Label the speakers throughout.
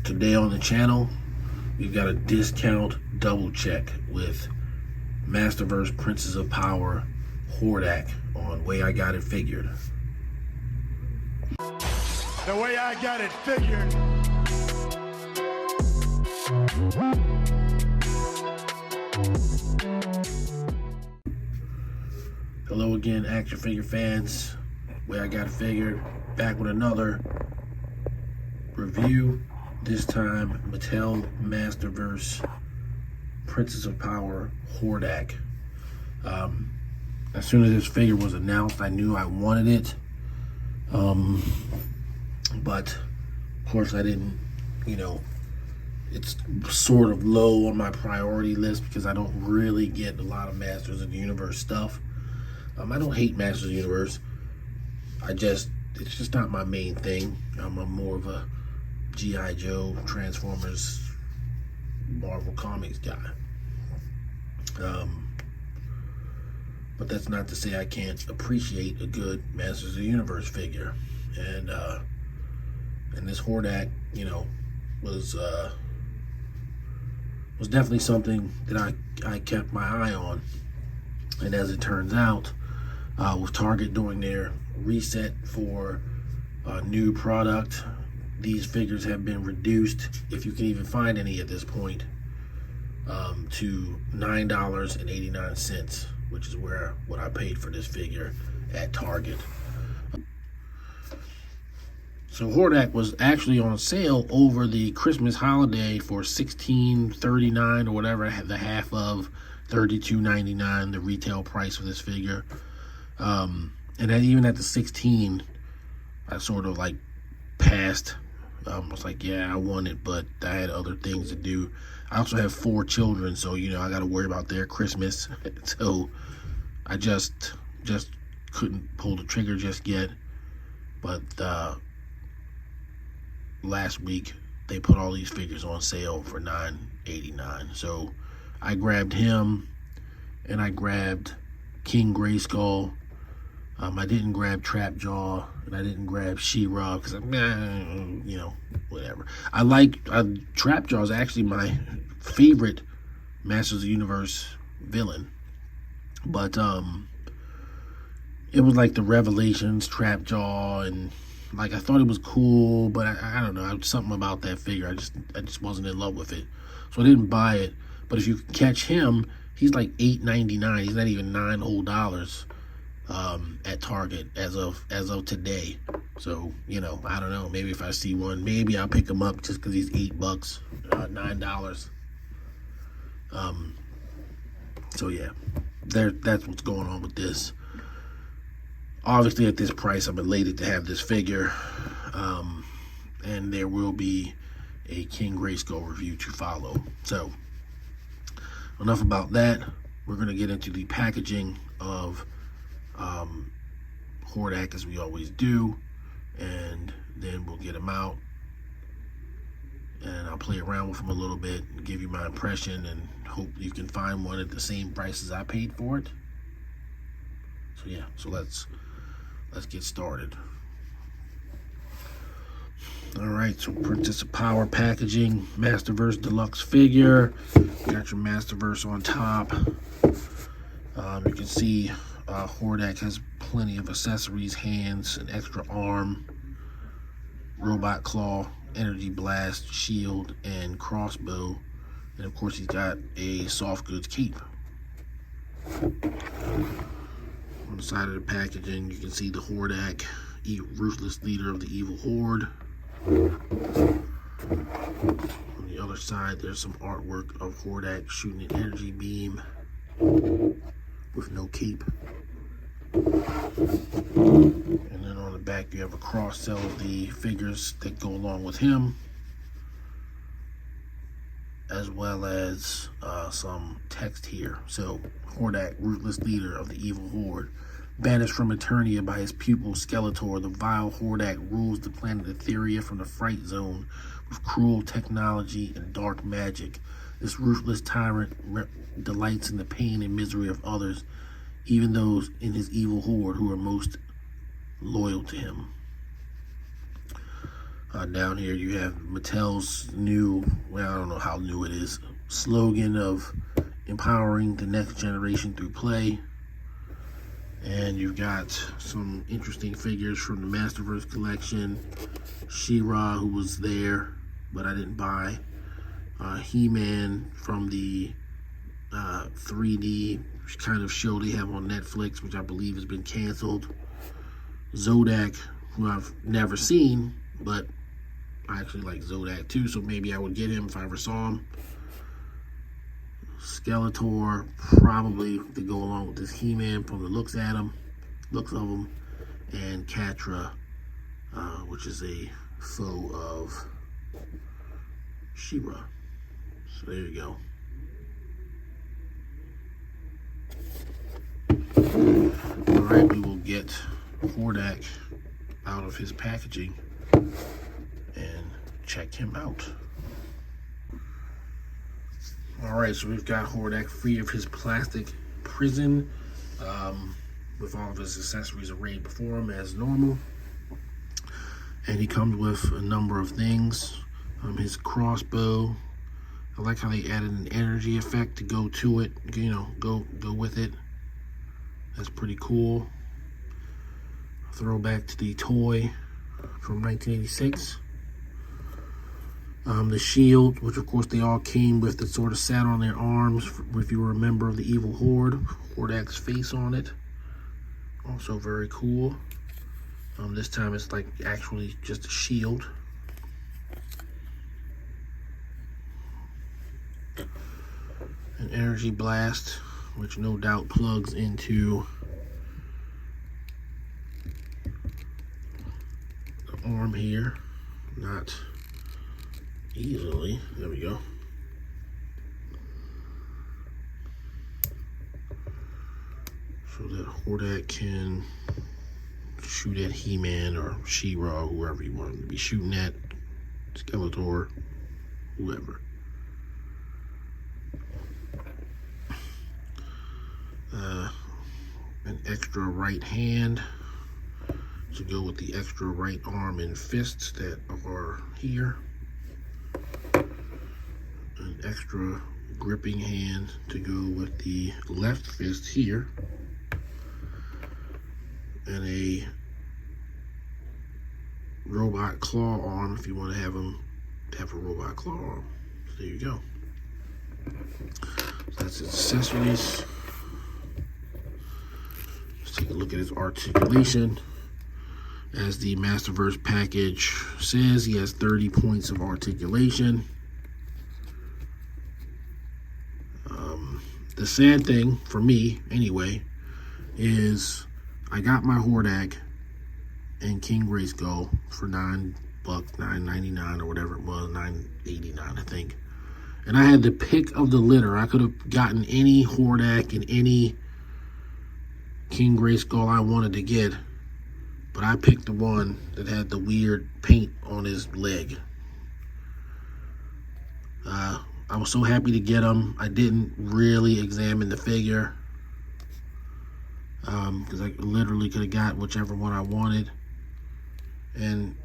Speaker 1: Today on the channel, we've got a discount double check with Masterverse Princes of Power Hordak on Way I Got It Figured.
Speaker 2: The way I got it figured.
Speaker 1: Hello again, action figure fans. Way I Got It Figured, back with another review. This time, Mattel Masterverse Princes of Power Hordak. As soon as this figure was announced, I knew I wanted it. But of course I didn't, it's sort of low on my priority list because I don't really get a lot of Masters of the Universe stuff. I don't hate Masters of the Universe. It's just not my main thing. I'm more of a G.I. Joe, Transformers, Marvel Comics guy. But that's not to say I can't appreciate a good Masters of the Universe figure. And this Hordak, was definitely something that I kept my eye on. And as it turns out, with Target doing their reset for new product, these figures have been reduced, if you can even find any at this point, to $9.89, which is what I paid for this figure at Target. So Hordak was actually on sale over the Christmas holiday for $16.39 or whatever, the half of $32.99, the retail price for this figure. And then even at the 16, I sort of like passed. I was like, yeah, I want it, but I had other things to do. I also have 4 children, so I got to worry about their Christmas. So I just couldn't pull the trigger just yet. But last week they put all these figures on sale for $9.89. So I grabbed him, and I grabbed King Grayskull. I didn't grab Trapjaw, and I didn't grab She-Ra because whatever. Trapjaw is actually my favorite Masters of the Universe villain, but it was like the Revelations Trapjaw, and I thought it was cool, but I don't know, something about that figure, I just wasn't in love with it, so I didn't buy it. But if you catch him, he's like $8.99. He's not even $9 whole at Target as of today. So I don't know. Maybe if I see one, maybe I'll pick him up just because he's $8, $9. So yeah, that's what's going on with this. Obviously, at this price, I'm elated to have this figure, and there will be a King Grayskull review to follow. So enough about that. We're going to get into the packaging of Hordak, as we always do, and then we'll get him out, and I'll play around with him a little bit and give you my impression, and hope you can find one at the same price as I paid for it. So yeah, so let's get started. All right, so Princess of Power packaging, Masterverse deluxe figure. Got your Masterverse on top. You can see Hordak has plenty of accessories: hands, an extra arm, robot claw, energy blast, shield, and crossbow. And of course, he's got a soft goods cape. On the side of the packaging, you can see the Hordak, ruthless leader of the evil horde. On the other side, there's some artwork of Hordak shooting an energy beam with no cape. And then on the back, you have a cross cell of the figures that go along with him, as well as some text here. So, Hordak, ruthless leader of the evil horde. Banished from Eternia by his pupil Skeletor, the vile Hordak rules the planet Etheria from the Fright Zone with cruel technology and dark magic. This ruthless tyrant delights in the pain and misery of others, even those in his evil horde who are most loyal to him. Down here you have Mattel's new, well, I don't know how new it is, slogan of empowering the next generation through play. And you've got some interesting figures from the Masterverse collection. She-Ra, who was there, but I didn't buy. He-Man from the 3D kind of show they have on Netflix, which I believe has been canceled. Zodak, who I've never seen, but I actually like Zodak too, so maybe I would get him if I ever saw him. Skeletor, probably to go along with this He-Man from the looks of him, and Catra, which is a foe of She-Ra. So there you go. All right, we will get Hordak out of his packaging and check him out. All right, so we've got Hordak free of his plastic prison, with all of his accessories arrayed before him as normal. And he comes with a number of things. His crossbow. I like how they added an energy effect to go to it, you know, go with it. That's pretty cool. Throwback to the toy from 1986. The shield, which of course they all came with, that sort of sat on their arms, if you were a member of the evil horde. Hordak's face on it. Also very cool. This time it's like actually just a shield. An energy blast, which no doubt plugs into the arm here. Not easily. There we go. So that Hordak can shoot at He-Man or She-Ra, whoever you want him to be shooting at, Skeletor, whoever. An extra right hand to go with the extra right arm and fists that are here. An extra gripping hand to go with the left fist here. And a robot claw arm if you want to have him have a robot claw arm. So there you go. So that's his accessories. Let's take a look at his articulation. As the Masterverse package says, he has 30 points of articulation. The sad thing for me, anyway, is I got my Hordak and King Grayskull for $9, $9.99 or whatever it was, $9.89 I think. And I had the pick of the litter. I could have gotten any Hordak and any King Grayskull I wanted to get, but I picked the one that had the weird paint on his leg. I was so happy to get him. I didn't really examine the figure, because I literally could have got whichever one I wanted. And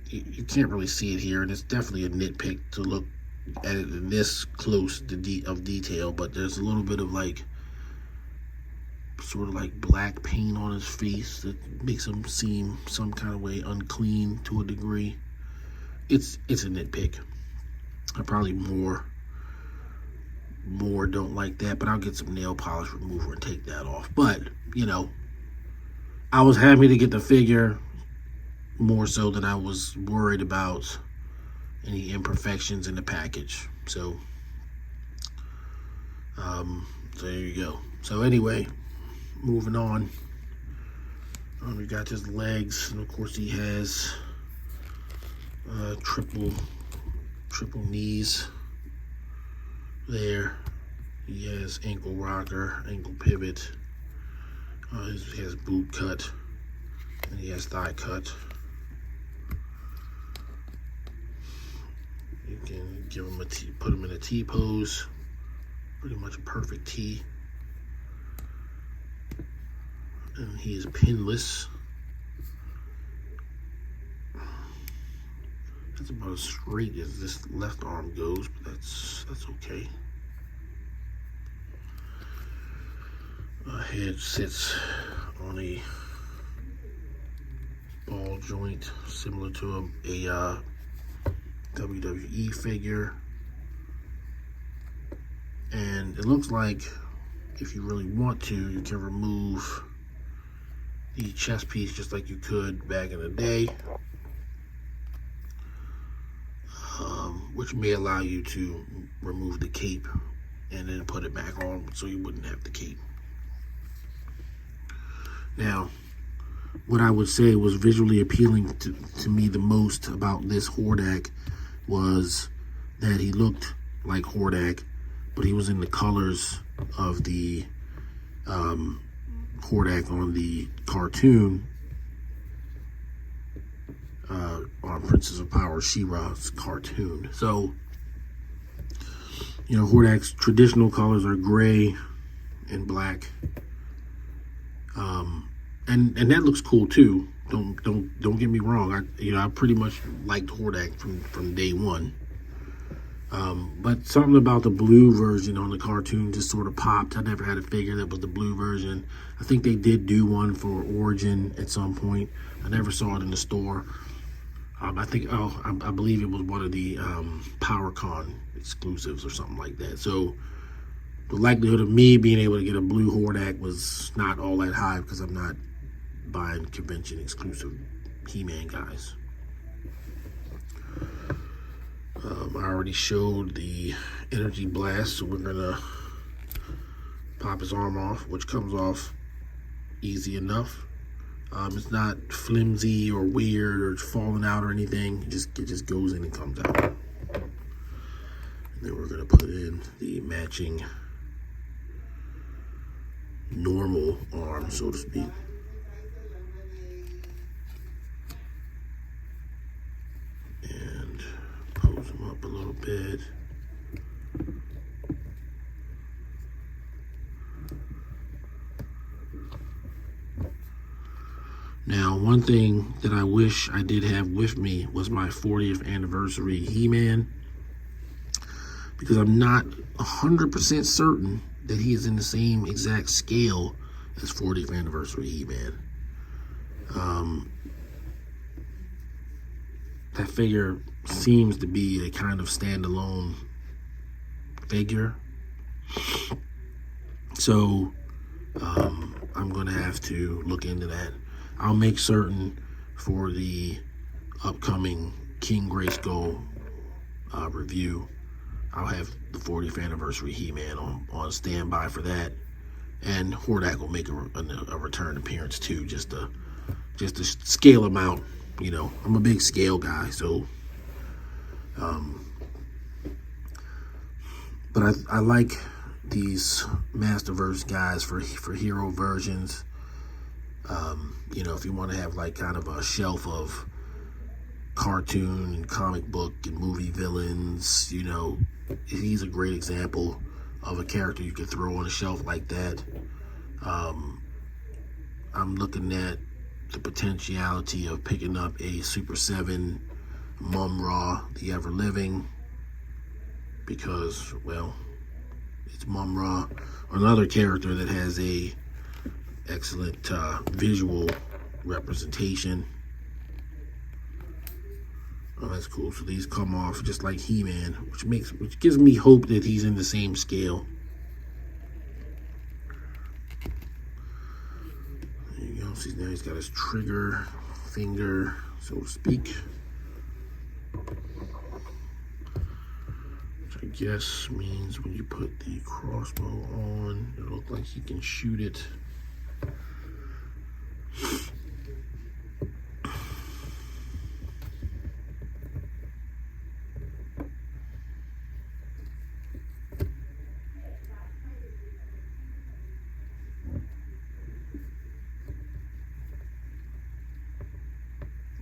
Speaker 1: you can't really see it here, and it's definitely a nitpick to look at it in this close of detail, but there's a little bit of like sort of like black paint on his face that makes him seem some kind of way unclean to a degree. It's a nitpick. I probably more don't like that, but I'll get some nail polish remover and take that off. But, you know, I was happy to get the figure more so than I was worried about any imperfections in the package. So, there you go. So anyway, moving on. We got his legs, and of course he has triple knees there. He has ankle rocker, ankle pivot. He has boot cut, and he has thigh cut. You can give him put him in a T pose, pretty much a perfect T. And he is pinless. That's about as straight as this left arm goes, but that's okay. Head sits on a ball joint similar to a WWE figure, and it looks like if you really want to, you can remove the chest piece just like you could back in the day, which may allow you to remove the cape and then put it back on so you wouldn't have the cape. Now, what I would say was visually appealing to me the most about this Hordak was that he looked like Hordak, but he was in the colors of the Hordak on the cartoon, on Princess of Power, She-Ra's cartoon. So, you know, Hordak's traditional colors are gray and black. And that looks cool too. Don't get me wrong. I pretty much liked Hordak from day one. But something about the blue version on the cartoon just sort of popped. I never had a figure that was the blue version. I think they did do one for Origin at some point. I never saw it in the store. I believe it was one of the PowerCon exclusives or something like that. So the likelihood of me being able to get a blue Hordak was not all that high because I'm not buying convention exclusive He-Man guys. I already showed the energy blast, so we're gonna pop his arm off, which comes off easy enough. It's not flimsy or weird or falling out or anything. It just goes in and comes out. And then we're gonna put in the matching normal arm, so to speak. And pose him up a little bit. Now, one thing that I wish I did have with me was my 40th anniversary He-Man, because I'm not 100% certain that he is in the same exact scale as 40th anniversary He-Man. That figure seems to be a kind of standalone figure. So I'm going to have to look into that. I'll make certain for the upcoming King Grayskull review, I'll have the 40th anniversary He-Man on standby for that, and Hordak will make a return appearance too, just to scale him out. You know, I'm a big scale guy, so but I like these Masterverse guys for hero versions. You know, if you want to have like kind of a shelf of cartoon and comic book and movie villains, you know, he's a great example of a character you could throw on a shelf like that. I'm looking at the potentiality of picking up a Super 7 Mum-Ra, the Ever Living, because, well, it's Mum-Ra, another character that has a excellent visual representation. Oh, that's cool. So these come off just like He-Man, which gives me hope that he's in the same scale. There you go. See, now he's got his trigger finger, so to speak. Which I guess means when you put the crossbow on, it'll look like he can shoot it.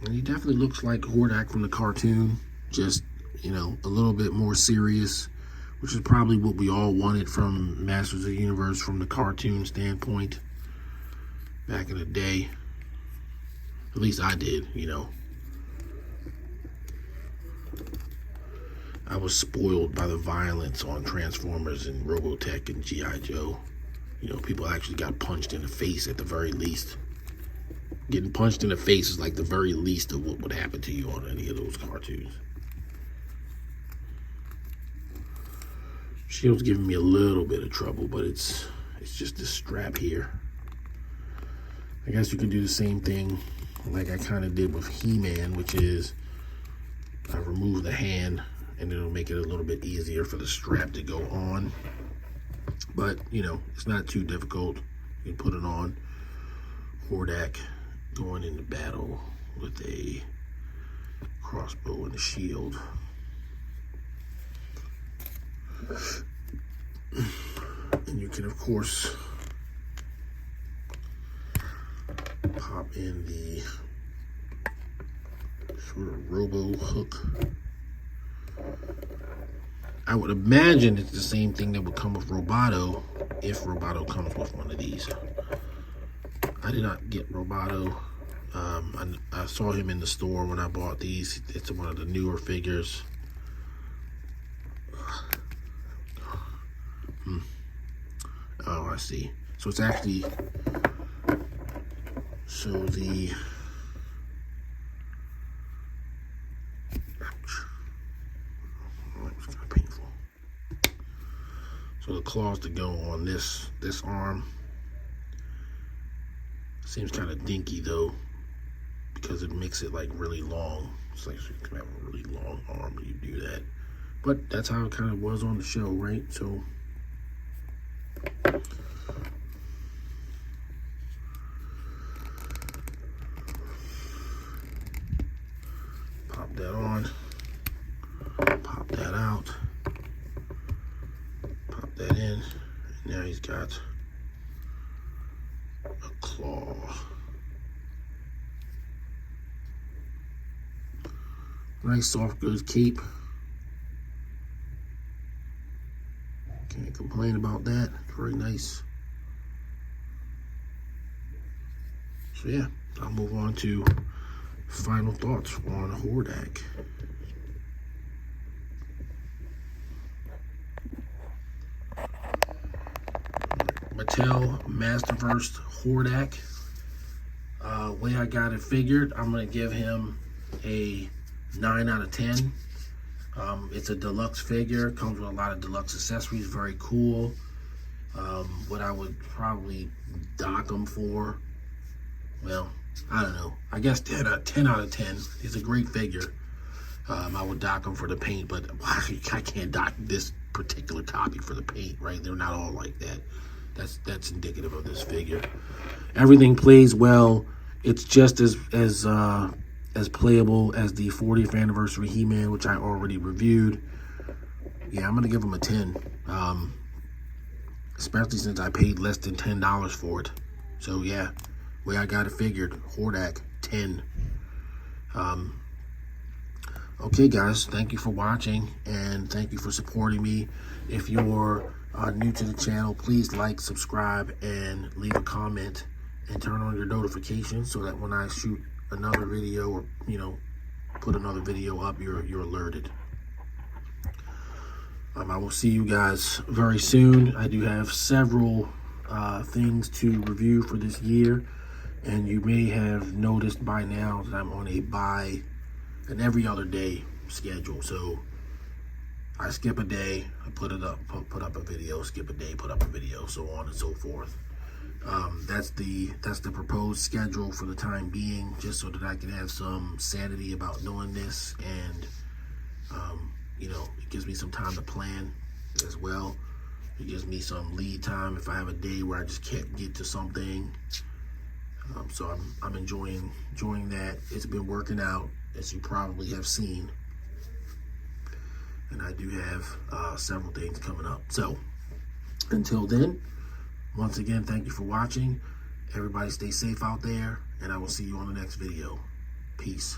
Speaker 1: And he definitely looks like Hordak from the cartoon, just, you know, a little bit more serious, which is probably what we all wanted from Masters of the Universe from the cartoon standpoint back in the day. At least I did, you know. I was spoiled by the violence on Transformers and Robotech and G.I. Joe. You know, people actually got punched in the face at the very least. Getting punched in the face is like the very least of what would happen to you on any of those cartoons. Shield's giving me a little bit of trouble, but it's just this strap here. I guess you can do the same thing like I kind of did with He-Man, which is I remove the hand and it'll make it a little bit easier for the strap to go on. But, you know, it's not too difficult. You can put it on. Hordak going into battle with a crossbow and a shield. And you can, of course, pop in the sort of robo hook. I would imagine it's the same thing that would come with Roboto, if Roboto comes with one of these. I did not get Roboto. I saw him in the store when I bought these. It's one of the newer figures. Oh, I see. So it's actually, so the, ouch. Oh, that was kind of painful. So the claws that go on this arm, seems kind of dinky though, because it makes it like really long. It's like you can have a really long arm when you do that. But that's how it kind of was on the show, right? So pop that on, pop that out, pop that in, and now he's got a claw. Nice soft good cape. Can't complain about that. Very nice. So yeah, I'll move on to final thoughts on Hordak. Mattel Masterverse Hordak. Way I got it figured, I'm gonna give him a 9 out of 10. It's a deluxe figure, comes with a lot of deluxe accessories, very cool. What I would probably dock him for, well, I don't know, I guess 10 out of 10. He's a great figure. I would dock him for the paint, but I can't dock this particular copy for the paint, right? They're not all like that. That's indicative of this figure. Everything plays well. It's just as playable as the 40th anniversary He-Man, which I already reviewed. Yeah, I'm gonna give him a 10. Especially since I paid less than $10 for it. So yeah, way I got it figured, Hordak 10. Okay guys, thank you for watching and thank you for supporting me. If you're new to the channel, please like, subscribe, and leave a comment and turn on your notifications so that when I shoot another video or, you know, put another video up, you're alerted. I will see you guys very soon. I do have several things to review for this year, and you may have noticed by now that I'm on a buy an every other day schedule. So I skip a day, I put up a video, skip a day, put up a video, so on and so forth. That's the proposed schedule for the time being, just so that I can have some sanity about doing this, and you know, it gives me some time to plan as well. It gives me some lead time if I have a day where I just can't get to something. So I'm enjoying that. It's been working out, as you probably have seen, and I do have several things coming up. So until then, once again, thank you for watching. Everybody stay safe out there, and I will see you on the next video. Peace.